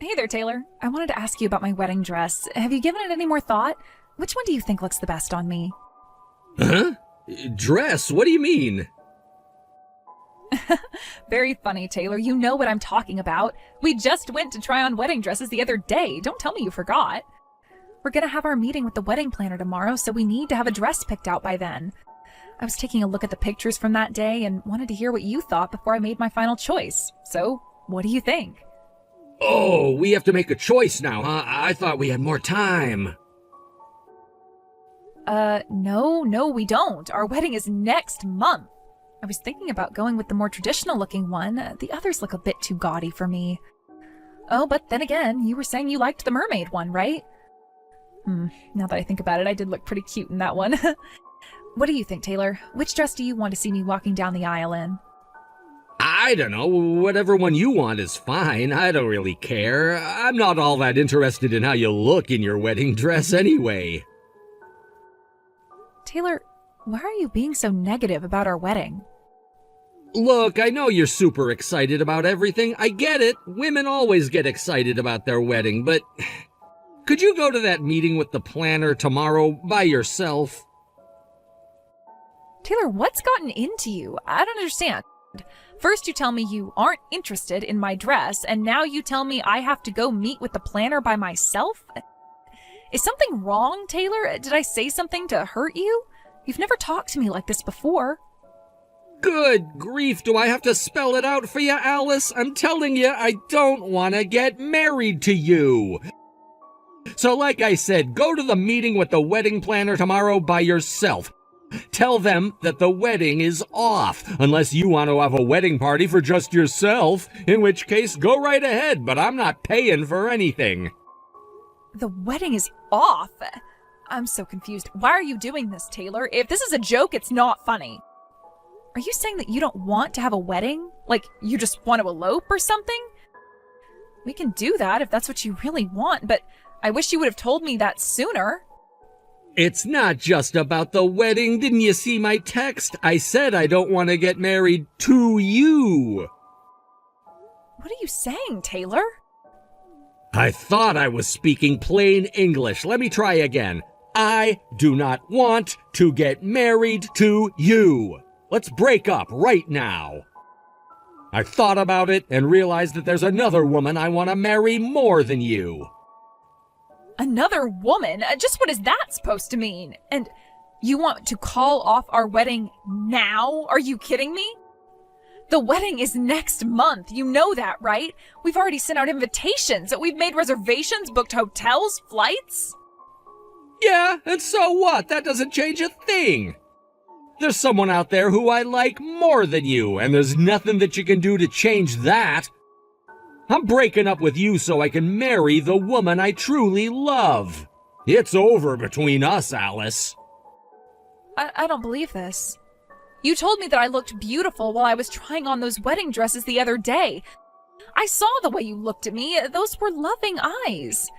Hey there, Taylor. I wanted to ask you about my wedding dress. Have you given it any more thought? Which one do you think looks the best on me? Huh? Dress? What do you mean? Very funny, Taylor. You know what I'm talking about. We just went to try on wedding dresses the other day. Don't tell me you forgot. We're gonna have our meeting with the wedding planner tomorrow, so we need to have a dress picked out by then. I was taking a look at the pictures from that day and wanted to hear what you thought before I made my final choice. So, what do you think? Oh, we have to make a choice now, huh? I thought we had more time. No, we don't. Our wedding is next month. I was thinking about going with the more traditional looking one. The others look a bit too gaudy for me. Oh, but then again, you were saying you liked the mermaid one, right? Now that I think about it, I did look pretty cute in that one. What do you think, Taylor? Which dress do you want to see me walking down the aisle in? I don't know. Whatever one you want is fine. I don't really care. I'm not all that interested in how you look in your wedding dress anyway. Taylor, why are you being so negative about our wedding? Look, I know you're super excited about everything. I get it. Women always get excited about their wedding, but could you go to that meeting with the planner tomorrow by yourself? Taylor, what's gotten into you? I don't understand. First you tell me you aren't interested in my dress, and now you tell me I have to go meet with the planner by myself? Is something wrong, Taylor? Did I say something to hurt you? You've never talked to me like this before. Good grief, do I have to spell it out for you, Alice? I'm telling you, I don't want to get married to you. So like I said, go to the meeting with the wedding planner tomorrow by yourself. Tell them that the wedding is off, unless you want to have a wedding party for just yourself, in which case go right ahead, but I'm not paying for anything. The wedding is off? I'm so confused. Why are you doing this, Taylor? If this is a joke, it's not funny. Are you saying that you don't want to have a wedding? Like, you just want to elope or something? We can do that if that's what you really want, but I wish you would have told me that sooner. It's not just about the wedding. Didn't you see my text? I said I don't want to get married to you. What are you saying, Taylor? I thought I was speaking plain English. Let me try again. I do not want to get married to you. Let's break up right now. I thought about it and realized that there's another woman I want to marry more than you. Another woman? Just what is that supposed to mean? And you want to call off our wedding now? Are you kidding me? The wedding is next month. You know that, right? We've already sent out invitations. We've made reservations, booked hotels, flights. Yeah, and so what? That doesn't change a thing. There's someone out there who I like more than you, and there's nothing that you can do to change that. I'm breaking up with you so I can marry the woman I truly love. It's over between us, Alice. I don't believe this. You told me that I looked beautiful while I was trying on those wedding dresses the other day. I saw the way you looked at me. Those were loving eyes.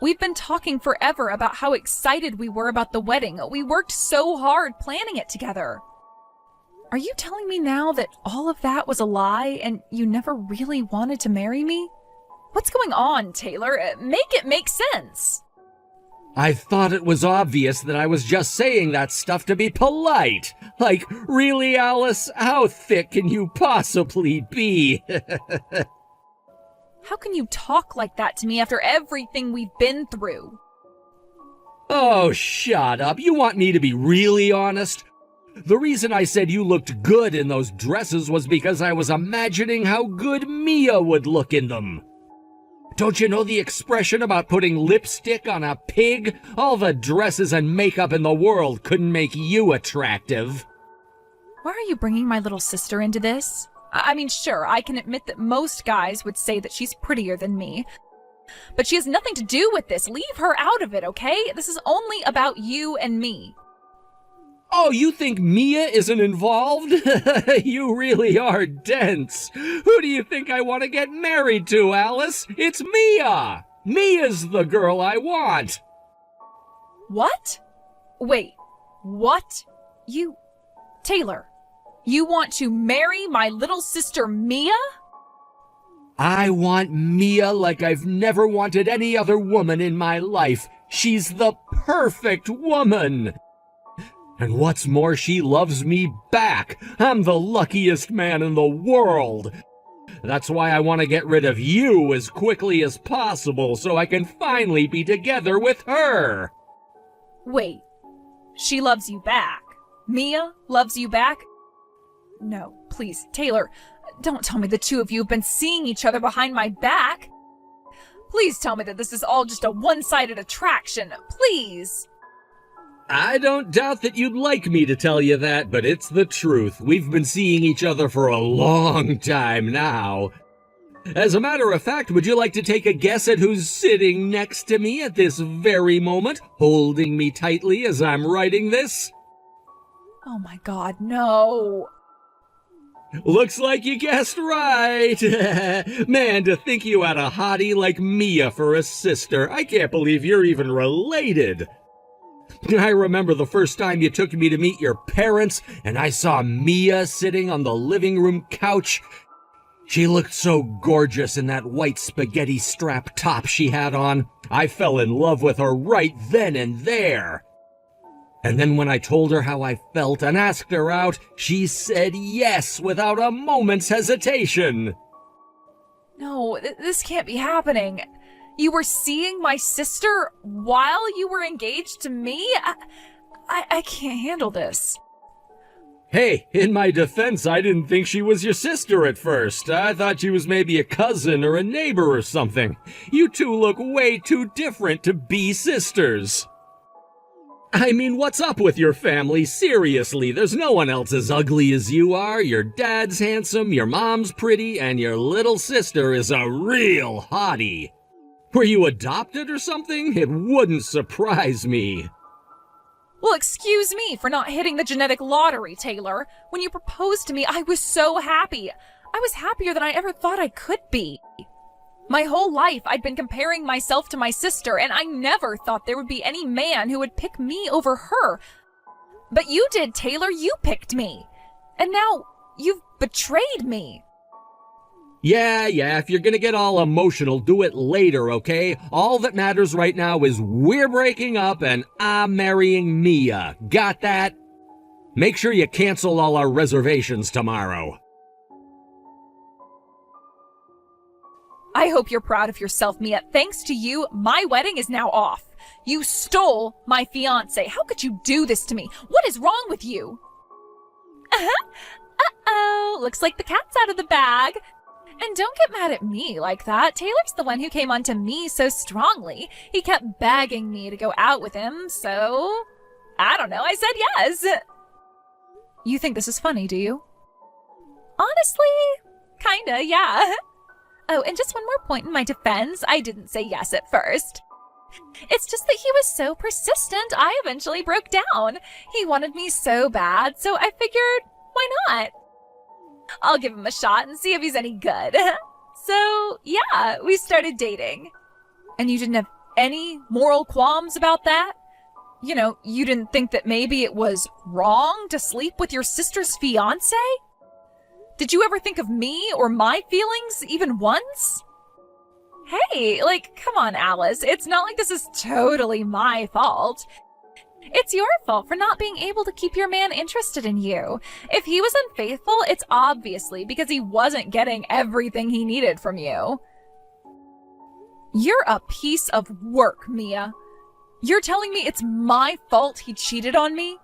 We've been talking forever about how excited we were about the wedding. We worked so hard planning it together. Are you telling me now that all of that was a lie and you never really wanted to marry me? What's going on, Taylor? Make it make sense. I thought it was obvious that I was just saying that stuff to be polite. Like, really, Alice? How thick can you possibly be? How can you talk like that to me after everything we've been through? Oh, shut up. You want me to be really honest? The reason I said you looked good in those dresses was because I was imagining how good Mia would look in them. Don't you know the expression about putting lipstick on a pig? All the dresses and makeup in the world couldn't make you attractive. Why are you bringing my little sister into this? I mean, sure, I can admit that most guys would say that she's prettier than me. But she has nothing to do with this. Leave her out of it, okay? This is only about you and me. Oh, you think Mia isn't involved? You really are dense. Who do you think I want to get married to, Alice? It's Mia! Mia's the girl I want! What? Wait, what? Taylor, you want to marry my little sister Mia? I want Mia like I've never wanted any other woman in my life. She's the perfect woman. And what's more, she loves me back. I'm the luckiest man in the world. That's why I want to get rid of you as quickly as possible so I can finally be together with her. Wait, she loves you back? Mia loves you back? No, please, Taylor, don't tell me the two of you have been seeing each other behind my back. Please tell me that this is all just a one-sided attraction, please. I don't doubt that you'd like me to tell you that, but it's the truth. We've been seeing each other for a long time now. As a matter of fact, would you like to take a guess at who's sitting next to me at this very moment, holding me tightly as I'm writing this? Oh my God, no. Looks like you guessed right. Man, to think you had a hottie like Mia for a sister. I can't believe you're even related. I remember the first time you took me to meet your parents, and I saw Mia sitting on the living room couch. She looked so gorgeous in that white spaghetti strap top she had on. I fell in love with her right then and there. And then when I told her how I felt and asked her out, she said yes without a moment's hesitation. No, this can't be happening. You were seeing my sister while you were engaged to me? I can't handle this. Hey, in my defense, I didn't think she was your sister at first. I thought she was maybe a cousin or a neighbor or something. You two look way too different to be sisters. I mean, what's up with your family? Seriously, there's no one else as ugly as you are. Your dad's handsome, your mom's pretty, and your little sister is a real hottie. Were you adopted or something? It wouldn't surprise me. Well, excuse me for not hitting the genetic lottery, Taylor. When you proposed to me, I was so happy. I was happier than I ever thought I could be. My whole life, I'd been comparing myself to my sister, and I never thought there would be any man who would pick me over her. But you did, Taylor. You picked me. And now you've betrayed me. Yeah, if you're gonna get all emotional, do it later, okay? All that matters right now is we're breaking up and I'm marrying Mia. Got that? Make sure you cancel all our reservations tomorrow. I hope you're proud of yourself, Mia. Thanks to you, my wedding is now off. You stole my fiancé. How could you do this to me? What is wrong with you? Uh-oh. Looks like the cat's out of the bag. And don't get mad at me like that. Taylor's the one who came onto me so strongly. He kept begging me to go out with him, so... I don't know, I said yes. You think this is funny, do you? Honestly, kinda, yeah. Oh, and just one more point in my defense. I didn't say yes at first. It's just that he was so persistent, I eventually broke down. He wanted me so bad, so I figured, why not? I'll give him a shot and see if he's any good. So, yeah, we started dating. And you didn't have any moral qualms about that? You know, you didn't think that maybe it was wrong to sleep with your sister's fiancé? Did you ever think of me or my feelings even once? Hey, come on, Alice. It's not like this is totally my fault. It's your fault for not being able to keep your man interested in you. If he was unfaithful, it's obviously because he wasn't getting everything he needed from you. You're a piece of work, Mia. You're telling me it's my fault he cheated on me?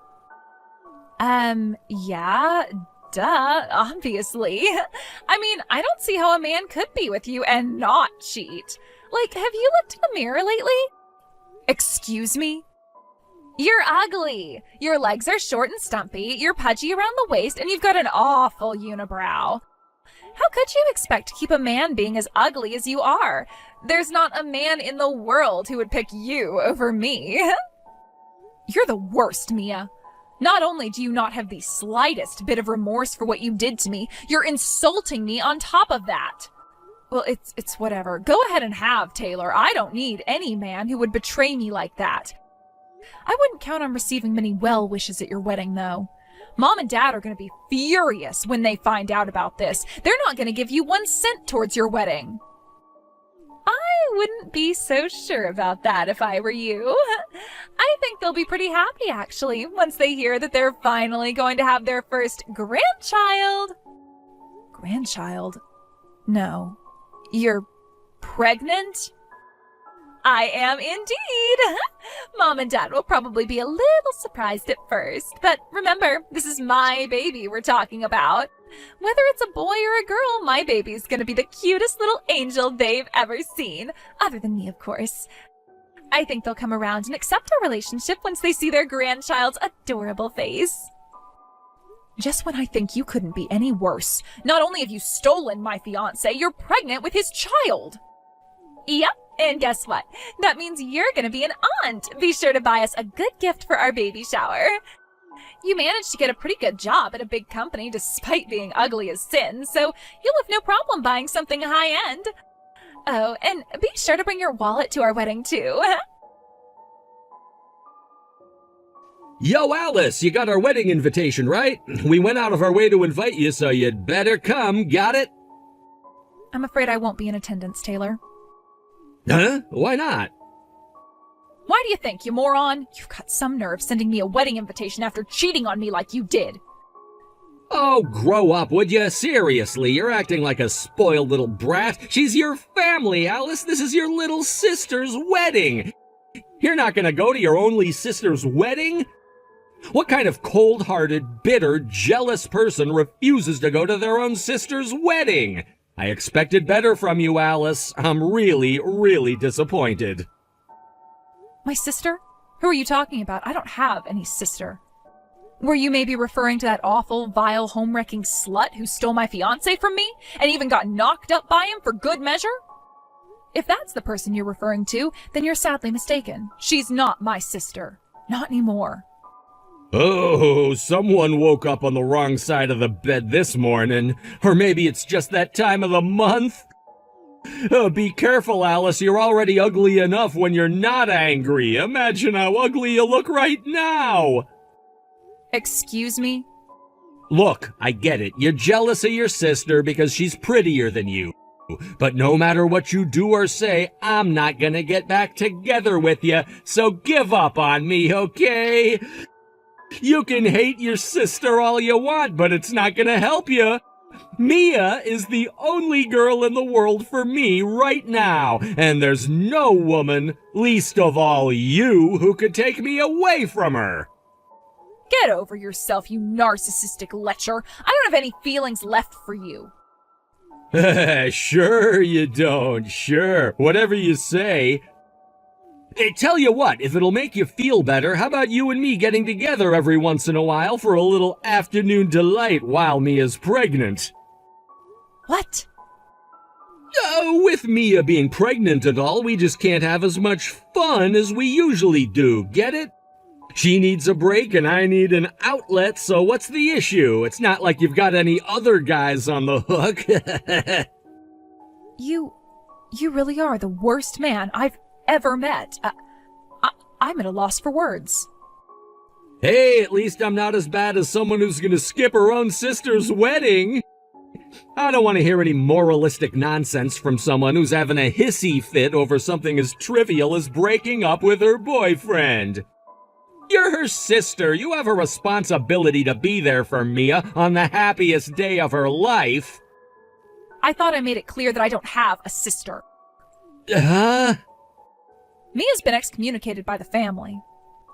Yeah, duh, obviously. I mean, I don't see how a man could be with you and not cheat. Have you looked in the mirror lately? Excuse me? You're ugly. Your legs are short and stumpy, you're pudgy around the waist, and you've got an awful unibrow. How could you expect to keep a man being as ugly as you are? There's not a man in the world who would pick you over me. You're the worst, Mia. Not only do you not have the slightest bit of remorse for what you did to me, you're insulting me on top of that. Well, it's whatever. Go ahead and have, Taylor. I don't need any man who would betray me like that. I wouldn't count on receiving many well wishes at your wedding, though. Mom and Dad are going to be furious when they find out about this. They're not going to give you 1 cent towards your wedding. I wouldn't be so sure about that if I were you. I think they'll be pretty happy, actually, once they hear that they're finally going to have their first grandchild. Grandchild? No. You're pregnant? I am indeed. Mom and Dad will probably be a little surprised at first, but remember, this is my baby we're talking about. Whether it's a boy or a girl, my baby's gonna be the cutest little angel they've ever seen. Other than me, of course. I think they'll come around and accept our relationship once they see their grandchild's adorable face. Just when I think you couldn't be any worse, not only have you stolen my fiancé, you're pregnant with his child. Yep, and guess what? That means you're gonna be an aunt. Be sure to buy us a good gift for our baby shower. You managed to get a pretty good job at a big company despite being ugly as sin, so you'll have no problem buying something high-end. Oh, and be sure to bring your wallet to our wedding, too. Yo, Alice, you got our wedding invitation, right? We went out of our way to invite you, so you'd better come, got it? I'm afraid I won't be in attendance, Taylor. Huh? Why not? Why do you think, you moron? You've got some nerve sending me a wedding invitation after cheating on me like you did. Oh, grow up, would you? Seriously, you're acting like a spoiled little brat. She's your family, Alice. This is your little sister's wedding. You're not gonna go to your only sister's wedding? What kind of cold-hearted, bitter, jealous person refuses to go to their own sister's wedding? I expected better from you, Alice. I'm really, really disappointed. My sister? Who are you talking about? I don't have any sister. Were you maybe referring to that awful, vile, home-wrecking slut who stole my fiancé from me and even got knocked up by him for good measure? If that's the person you're referring to, then you're sadly mistaken. She's not my sister. Not anymore. Oh, someone woke up on the wrong side of the bed this morning. Or maybe it's just that time of the month. Oh, be careful, Alice. You're already ugly enough when you're not angry. Imagine how ugly you look right now. Excuse me? Look, I get it. You're jealous of your sister because she's prettier than you. But no matter what you do or say, I'm not gonna get back together with you, so give up on me, okay? You can hate your sister all you want, but it's not gonna help you. Mia is the only girl in the world for me right now, and there's no woman, least of all you, who could take me away from her. Get over yourself, you narcissistic lecher. I don't have any feelings left for you. Sure you don't, sure. Whatever you say. Hey, tell you what, if it'll make you feel better, how about you and me getting together every once in a while for a little afternoon delight while Mia's pregnant? What? With Mia being pregnant and all, we just can't have as much fun as we usually do, get it? She needs a break and I need an outlet, so what's the issue? It's not like you've got any other guys on the hook. You really are the worst man I've ever met. I'm at a loss for words. Hey, at least I'm not as bad as someone who's gonna skip her own sister's wedding. I don't want to hear any moralistic nonsense from someone who's having a hissy fit over something as trivial as breaking up with her boyfriend. You're her sister. You have a responsibility to be there for Mia on the happiest day of her life. I thought I made it clear that I don't have a sister. Huh? Mia's been excommunicated by the family.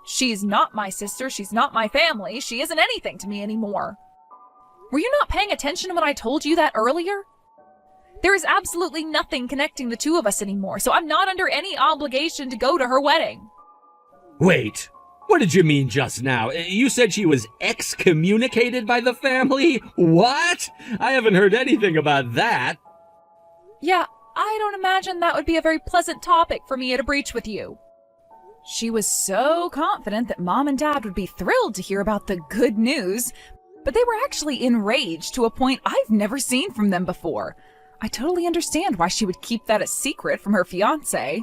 She's not my sister, she's not my family, she isn't anything to me anymore. Were you not paying attention when I told you that earlier? There is absolutely nothing connecting the two of us anymore, so I'm not under any obligation to go to her wedding. Wait, what did you mean just now? You said she was excommunicated by the family? What? I haven't heard anything about that. Yeah, I don't imagine that would be a very pleasant topic for Mia to breach with you. She was so confident that Mom and Dad would be thrilled to hear about the good news, but they were actually enraged to a point I've never seen from them before. I totally understand why she would keep that a secret from her fiancé.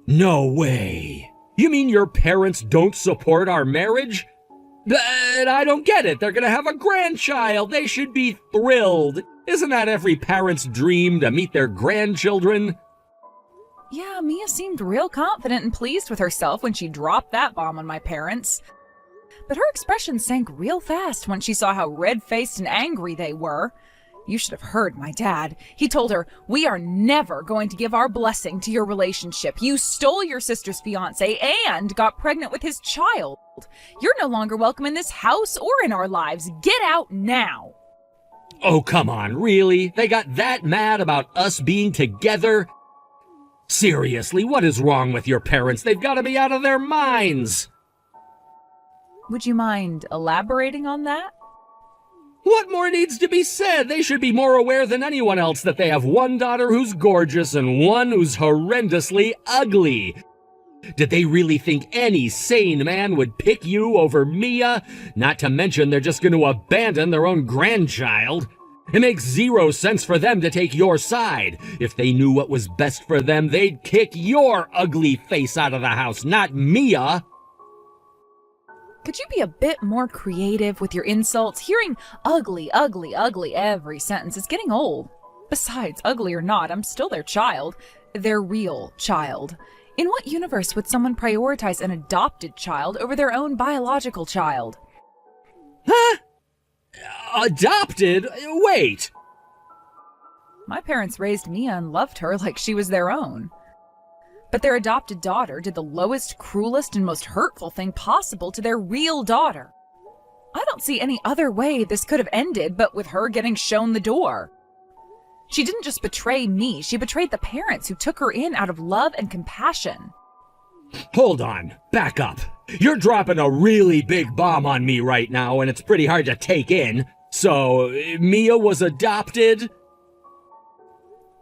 No way. You mean your parents don't support our marriage? But I don't get it. They're gonna have a grandchild. They should be thrilled. Isn't that every parent's dream, to meet their grandchildren? Yeah, Mia seemed real confident and pleased with herself when she dropped that bomb on my parents. But her expression sank real fast when she saw how red-faced and angry they were. You should have heard my dad. He told her, "We are never going to give our blessing to your relationship. You stole your sister's fiancé and got pregnant with his child. You're no longer welcome in this house or in our lives. Get out now." Oh, come on, really? They got that mad about us being together? Seriously, what is wrong with your parents? They've got to be out of their minds. Would you mind elaborating on that? What more needs to be said? They should be more aware than anyone else that they have one daughter who's gorgeous and one who's horrendously ugly. Did they really think any sane man would pick you over Mia? Not to mention they're just going to abandon their own grandchild. It makes zero sense for them to take your side. If they knew what was best for them, they'd kick your ugly face out of the house, not Mia. Could you be a bit more creative with your insults? Hearing ugly, ugly, ugly every sentence is getting old. Besides, ugly or not, I'm still their child. Their real child. In what universe would someone prioritize an adopted child over their own biological child? Huh? Adopted? Wait. My parents raised Mia and loved her like she was their own. But their adopted daughter did the lowest, cruelest, and most hurtful thing possible to their real daughter. I don't see any other way this could have ended but with her getting shown the door. She didn't just betray me, she betrayed the parents who took her in out of love and compassion. Hold on, back up. You're dropping a really big bomb on me right now, and it's pretty hard to take in. So, Mia was adopted?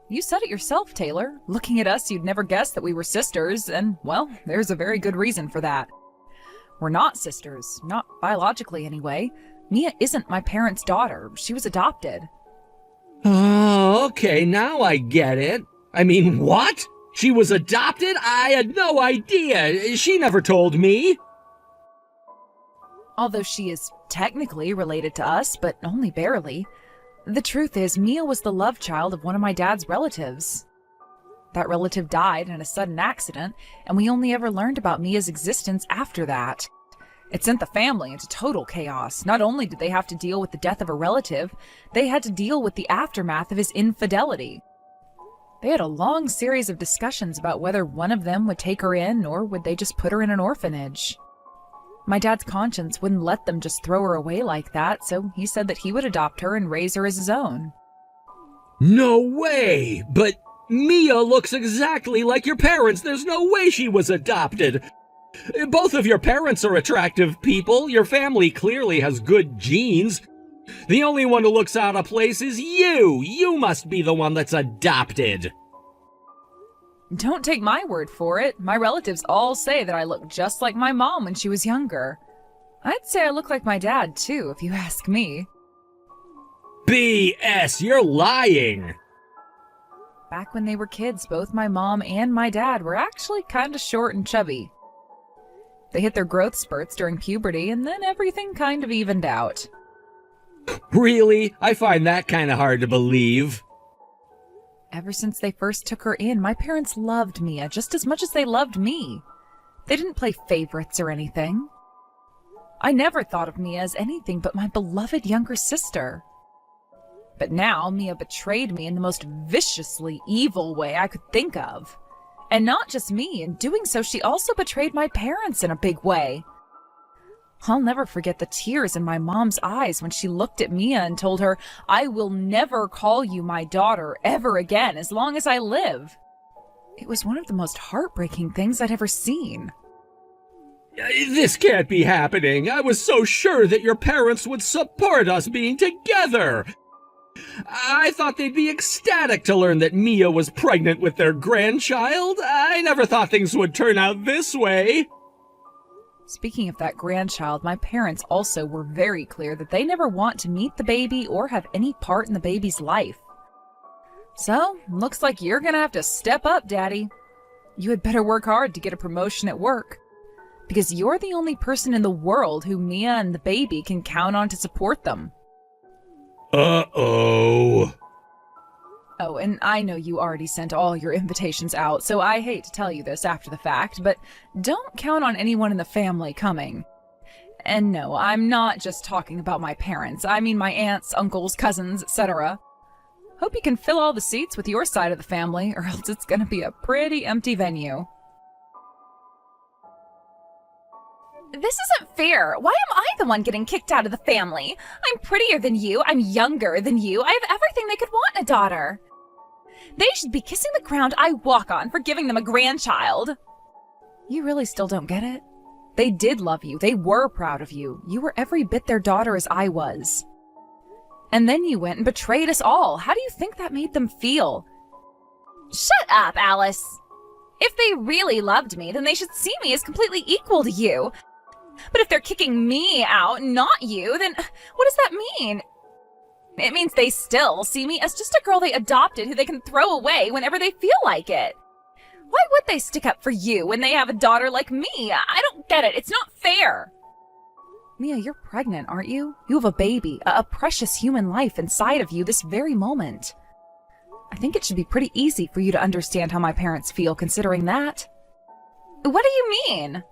You said it yourself, Taylor. Looking at us, you'd never guess that we were sisters, and, well, there's a very good reason for that. We're not sisters, not biologically anyway. Mia isn't my parents' daughter. She was adopted. Oh, okay, now I get it. I mean, what? She was adopted? I had no idea. She never told me. Although she is technically related to us, but only barely. The truth is, Mia was the love child of one of my dad's relatives. That relative died in a sudden accident, and we only ever learned about Mia's existence after that. It sent the family into total chaos. Not only did they have to deal with the death of a relative, they had to deal with the aftermath of his infidelity. They had a long series of discussions about whether one of them would take her in or would they just put her in an orphanage. My dad's conscience wouldn't let them just throw her away like that, so he said that he would adopt her and raise her as his own. No way! But Mia looks exactly like your parents. There's no way she was adopted. Both of your parents are attractive people. Your family clearly has good genes. The only one who looks out of place is you. You must be the one that's adopted. Don't take my word for it. My relatives all say that I look just like my mom when she was younger. I'd say I look like my dad, too, if you ask me. BS, you're lying. Back when they were kids, both my mom and my dad were actually kind of short and chubby. They hit their growth spurts during puberty, and then everything kind of evened out. Really? I find that kind of hard to believe. Ever since they first took her in, my parents loved Mia just as much as they loved me. They didn't play favorites or anything. I never thought of Mia as anything but my beloved younger sister. But now Mia betrayed me in the most viciously evil way I could think of. And not just me, in doing so she also betrayed my parents in a big way. I'll never forget the tears in my mom's eyes when she looked at Mia and told her, "I will never call you my daughter ever again as long as I live." It was one of the most heartbreaking things I'd ever seen. This can't be happening. I was so sure that your parents would support us being together. I thought they'd be ecstatic to learn that Mia was pregnant with their grandchild. I never thought things would turn out this way. Speaking of that grandchild, my parents also were very clear that they never want to meet the baby or have any part in the baby's life. So, looks like you're gonna have to step up, Daddy. You had better work hard to get a promotion at work. Because you're the only person in the world who Mia and the baby can count on to support them. Uh-oh. Oh, and I know you already sent all your invitations out, so I hate to tell you this after the fact, but don't count on anyone in the family coming. And no, I'm not just talking about my parents. I mean my aunts, uncles, cousins, etc. Hope you can fill all the seats with your side of the family, or else it's gonna be a pretty empty venue. This isn't fair. Why am I the one getting kicked out of the family? I'm prettier than you. I'm younger than you. I have everything they could want in a daughter. They should be kissing the ground I walk on for giving them a grandchild. You really still don't get it? They did love you. They were proud of you. You were every bit their daughter as I was. And then you went and betrayed us all. How do you think that made them feel? Shut up, Alice. If they really loved me, then they should see me as completely equal to you. But if they're kicking me out, not you, then what does that mean? It means they still see me as just a girl they adopted who they can throw away whenever they feel like it. Why would they stick up for you when they have a daughter like me? I don't get it. It's not fair. Mia, you're pregnant, aren't you? You have a baby, a precious human life inside of you this very moment. I think it should be pretty easy for you to understand how my parents feel considering that. What do you mean?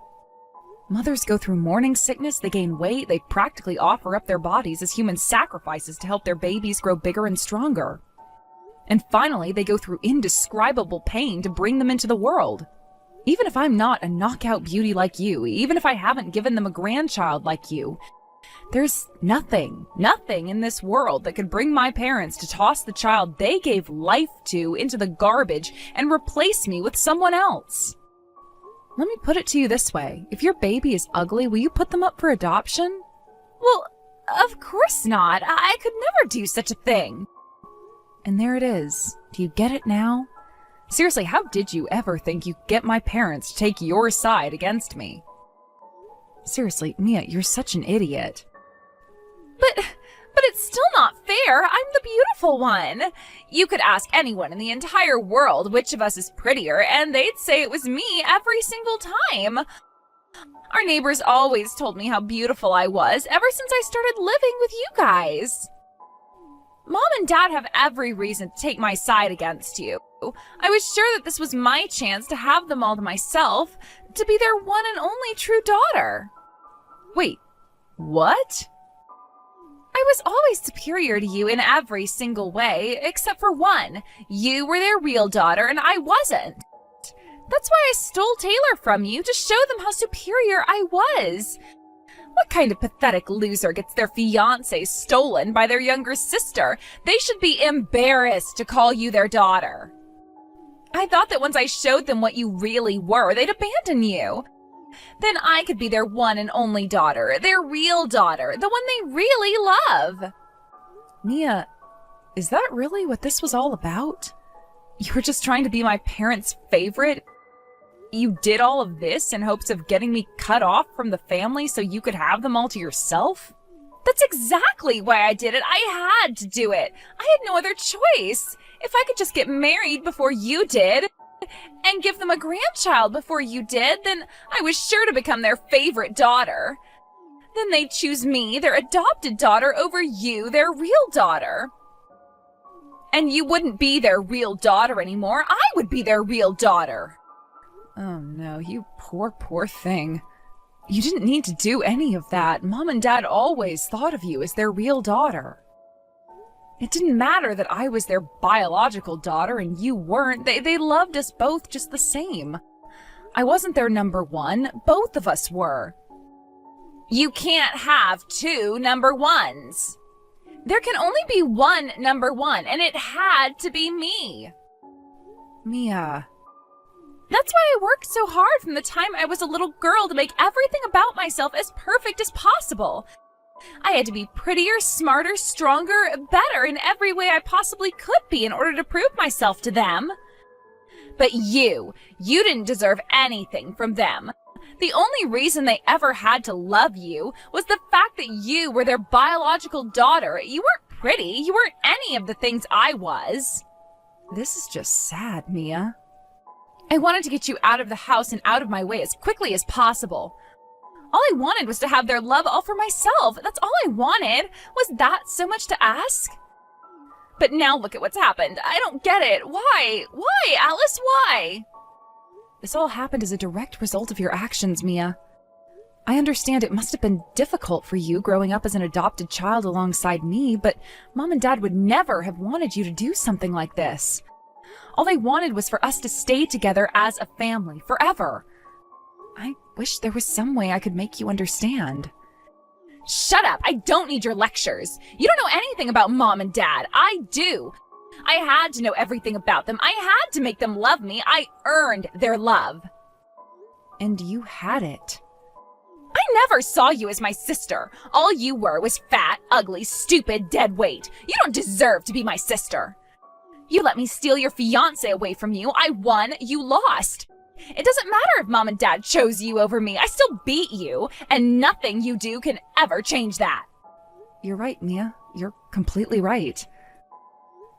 Mothers go through morning sickness, they gain weight, they practically offer up their bodies as human sacrifices to help their babies grow bigger and stronger. And finally, they go through indescribable pain to bring them into the world. Even if I'm not a knockout beauty like you, even if I haven't given them a grandchild like you, there's nothing in this world that could bring my parents to toss the child they gave life to into the garbage and replace me with someone else. Let me put it to you this way. If your baby is ugly, will you put them up for adoption? Well, of course not. I could never do such a thing. And there it is. Do you get it now? Seriously, how did you ever think you'd get my parents to take your side against me? Seriously, Mia, you're such an idiot. But it's still not fair. I'm the beautiful one. You could ask anyone in the entire world which of us is prettier, and they'd say it was me every single time. Our neighbors always told me how beautiful I was ever since I started living with you guys. Mom and Dad have every reason to take my side against you. I was sure that this was my chance to have them all to myself, to be their one and only true daughter. Wait, what? I was always superior to you in every single way, except for one. You were their real daughter, and I wasn't. That's why I stole Taylor from you, to show them how superior I was. What kind of pathetic loser gets their fiancé stolen by their younger sister? They should be embarrassed to call you their daughter. I thought that once I showed them what you really were, they'd abandon you. Then I could be their one and only daughter, their real daughter, the one they really love. Mia, is that really what this was all about? You were just trying to be my parents' favorite? You did all of this in hopes of getting me cut off from the family so you could have them all to yourself? That's exactly why I did it. I had to do it. I had no other choice. If I could just get married before you did, and give them a grandchild before you did, then I was sure to become their favorite daughter. Then they'd choose me, their adopted daughter, over you, their real daughter. And you wouldn't be their real daughter anymore. I would be their real daughter. Oh no, you poor thing. You didn't need to do any of that. Mom and Dad always thought of you as their real daughter. It didn't matter that I was their biological daughter and you weren't. They loved us both just the same. I wasn't their number one. Both of us were. You can't have two number ones. There can only be one number one, and it had to be me. Mia. That's why I worked so hard from the time I was a little girl to make everything about myself as perfect as possible. I had to be prettier, smarter, stronger, better in every way I possibly could be in order to prove myself to them. But you didn't deserve anything from them. The only reason they ever had to love you was the fact that you were their biological daughter. You weren't pretty. You weren't any of the things I was. This is just sad, Mia. I wanted to get you out of the house and out of my way as quickly as possible. All I wanted was to have their love all for myself. That's all I wanted. Was that so much to ask? But now look at what's happened. I don't get it. Why? Why, Alice? Why? This all happened as a direct result of your actions, Mia. I understand it must have been difficult for you growing up as an adopted child alongside me, but Mom and Dad would never have wanted you to do something like this. All they wanted was for us to stay together as a family forever. I wish there was some way I could make you understand. Shut up! I don't need your lectures. You don't know anything about Mom and Dad. I do. I had to know everything about them. I had to make them love me. I earned their love. And you had it. I never saw you as my sister. All you were was fat, ugly, stupid, dead weight. You don't deserve to be my sister. You let me steal your fiancé away from you. I won, you lost. It doesn't matter if Mom and Dad chose you over me. I still beat you, and nothing you do can ever change that. You're right, Mia. You're completely right.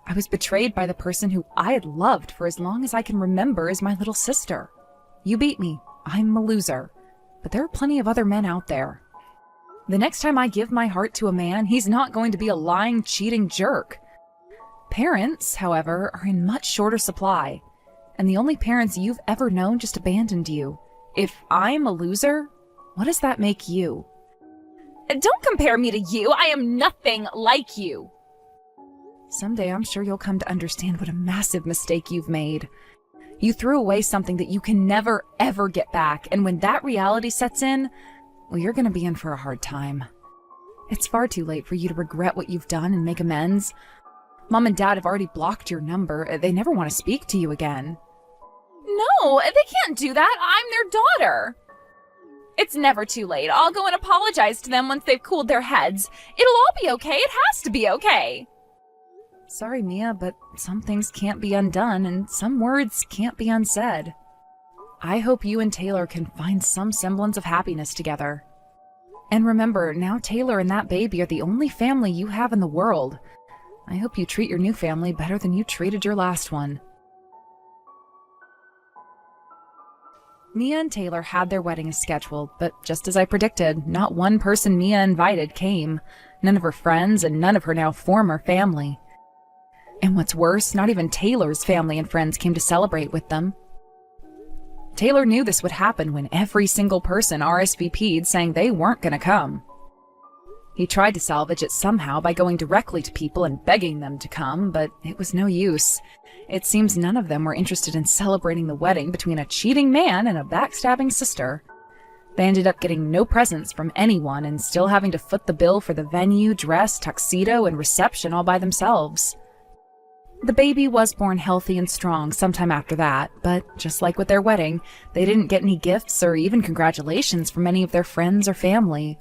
I was betrayed by the person who I had loved for as long as I can remember as my little sister. You beat me. I'm a loser. But there are plenty of other men out there. The next time I give my heart to a man, he's not going to be a lying, cheating jerk. Parents, however, are in much shorter supply, and the only parents you've ever known just abandoned you. If I'm a loser, what does that make you? Don't compare me to you. I am nothing like you. Someday I'm sure you'll come to understand what a massive mistake you've made. You threw away something that you can never, ever get back, and when that reality sets in, well, you're going to be in for a hard time. It's far too late for you to regret what you've done and make amends. Mom and Dad have already blocked your number. They never want to speak to you again. No, they can't do that. I'm their daughter. It's never too late. I'll go and apologize to them once they've cooled their heads. It'll all be okay. It has to be okay. Sorry, Mia, but some things can't be undone and some words can't be unsaid. I hope you and Taylor can find some semblance of happiness together. And remember, now Taylor and that baby are the only family you have in the world. I hope you treat your new family better than you treated your last one. Mia and Taylor had their wedding as scheduled, but just as I predicted, not one person Mia invited came. None of her friends and none of her now former family. And what's worse, not even Taylor's family and friends came to celebrate with them. Taylor knew this would happen when every single person RSVP'd saying they weren't going to come. He tried to salvage it somehow by going directly to people and begging them to come, but it was no use. It seems none of them were interested in celebrating the wedding between a cheating man and a backstabbing sister. They ended up getting no presents from anyone and still having to foot the bill for the venue, dress, tuxedo, and reception all by themselves. The baby was born healthy and strong sometime after that, but just like with their wedding, they didn't get any gifts or even congratulations from any of their friends or family.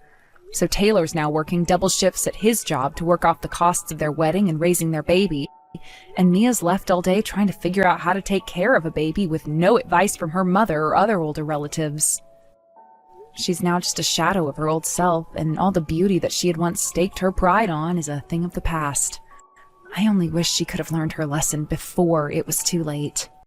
So Taylor's now working double shifts at his job to work off the costs of their wedding and raising their baby, and Mia's left all day trying to figure out how to take care of a baby with no advice from her mother or other older relatives. She's now just a shadow of her old self, and all the beauty that she had once staked her pride on is a thing of the past. I only wish she could have learned her lesson before it was too late.